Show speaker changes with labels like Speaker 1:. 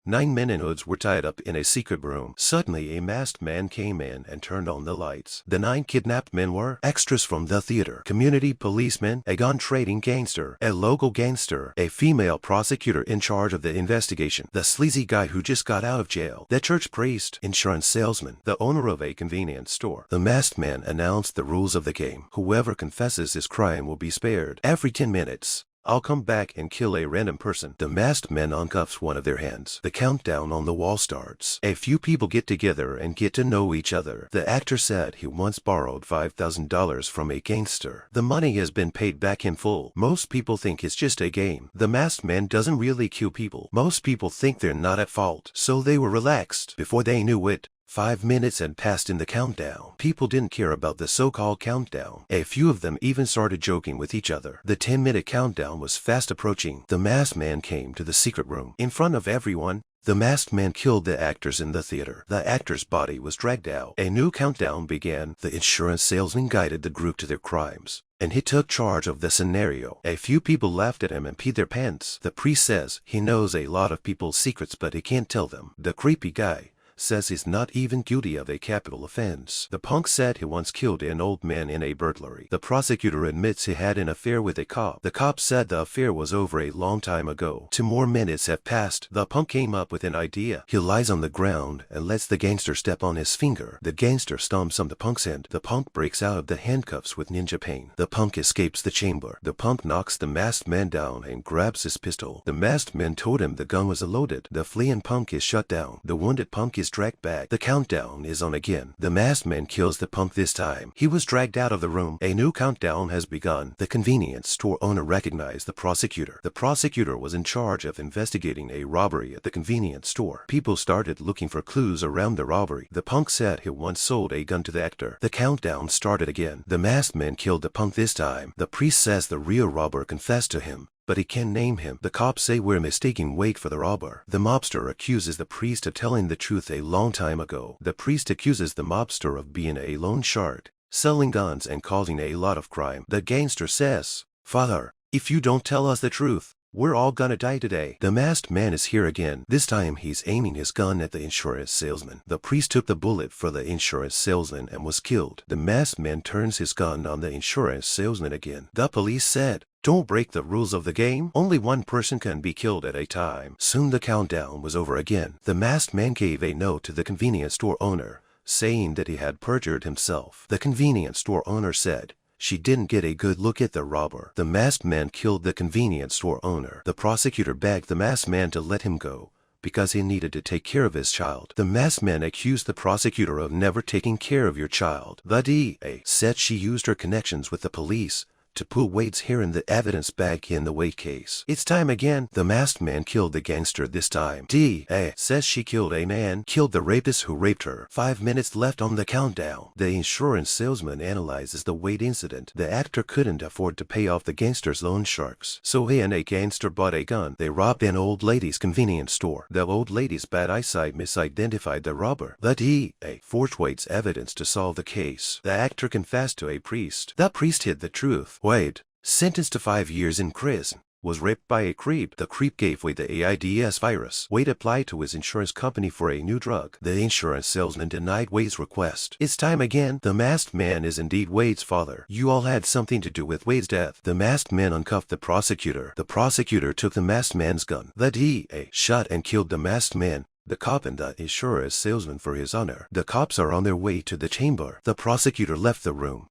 Speaker 1: 9 men in hoods were tied up in a secret room. Suddenly a masked man came in and turned on the lights. The 9 kidnapped men were extras from the theater, community policemen, a gun-trading gangster, a local gangster, a female prosecutor in charge of the investigation, the sleazy guy who just got out of jail, the church priest, insurance salesman, the owner of a convenience store. The masked man announced the rules of the game. Whoever confesses his crime will be spared. Every 10 minutes, I'll come back and kill a random person. The masked man uncuffs one of their hands. The countdown on the wall starts. A few people get together and get to know each other. The actor said he once borrowed $5,000 from a gangster. The money has been paid back in full. Most people think it's just a game. The masked man doesn't really kill people. Most people think they're not at fault, so they were relaxed. Before they knew it, 5 minutes had passed in the countdown. People didn't care about the so-called countdown. A few of them even started joking with each other. The 10-minute countdown was fast approaching. The masked man came to the secret room. In front of everyone, the masked man killed the actors in the theater. The actor's body was dragged out. A new countdown began. The insurance salesman guided the group to their crimes, and he took charge of the scenario. A few people laughed at him and peed their pants. The priest says he knows a lot of people's secrets, but he can't tell them. The creepy guy says he's not even guilty of a capital offense. The punk said he once killed an old man in a burglary. The prosecutor admits he had an affair with a cop. The cop said the affair was over a long time ago. 2 more minutes have passed. The punk came up with an idea. He lies on the ground and lets the gangster step on his finger. The gangster stomps on the punk's hand. The punk breaks out of the handcuffs with ninja pain. The punk escapes the chamber. The punk knocks the masked man down and grabs his pistol. The masked man told him the gun was loaded. The fleeing punk is shut down. The wounded punk is dragged back. The countdown is on again. The masked man kills the punk this time. He was dragged out of the room. A new countdown has begun. The convenience store owner recognized the prosecutor. The prosecutor was in charge of investigating a robbery at the convenience store. People started looking for clues around the robbery. The punk said he once sold a gun to the actor. The countdown started again. The masked man killed the punk this time. The priest says the real robber confessed to him, but he can't name him. The cops say we're mistaking Wade for the robber. The mobster accuses the priest of telling the truth a long time ago. The priest accuses the mobster of being a loan shark, selling guns and causing a lot of crime. The gangster says, "Father, if you don't tell us the truth, we're all gonna die today." The masked man is here again. This time he's aiming his gun at the insurance salesman. The priest took the bullet for the insurance salesman and was killed. The masked man turns his gun on the insurance salesman again. The police said, "Don't break the rules of the game. Only one person can be killed at a time." Soon the countdown was over again. The masked man gave a note to the convenience store owner, saying that he had perjured himself. The convenience store owner said she didn't get a good look at the robber. The masked man killed the convenience store owner. The prosecutor begged the masked man to let him go because he needed to take care of his child. The masked man accused the prosecutor of never taking care of your child. The DA said she used her connections with the police to put Wade's hair in the evidence back in the Wade case. It's time again. The masked man killed the gangster this time. DA says she killed a man, killed the rapist who raped her. 5 minutes left on the countdown. The insurance salesman analyzes the Wade incident. The actor couldn't afford to pay off the gangster's loan sharks, so he and a gangster bought a gun. They robbed an old lady's convenience store. The old lady's bad eyesight misidentified the robber. The DA forged Wade's evidence to solve the case. The actor confessed to a priest. The priest hid the truth. Wade, sentenced to 5 years in prison, was raped by a creep. The creep gave Wade the AIDS virus. Wade applied to his insurance company for a new drug. The insurance salesman denied Wade's request. It's time again. The masked man is indeed Wade's father. You all had something to do with Wade's death. The masked man uncuffed the prosecutor. The prosecutor took the masked man's gun. The DA shot and killed the masked man, the cop, and the insurance salesman for his honor. The cops are on their way to the chamber. The prosecutor left the room.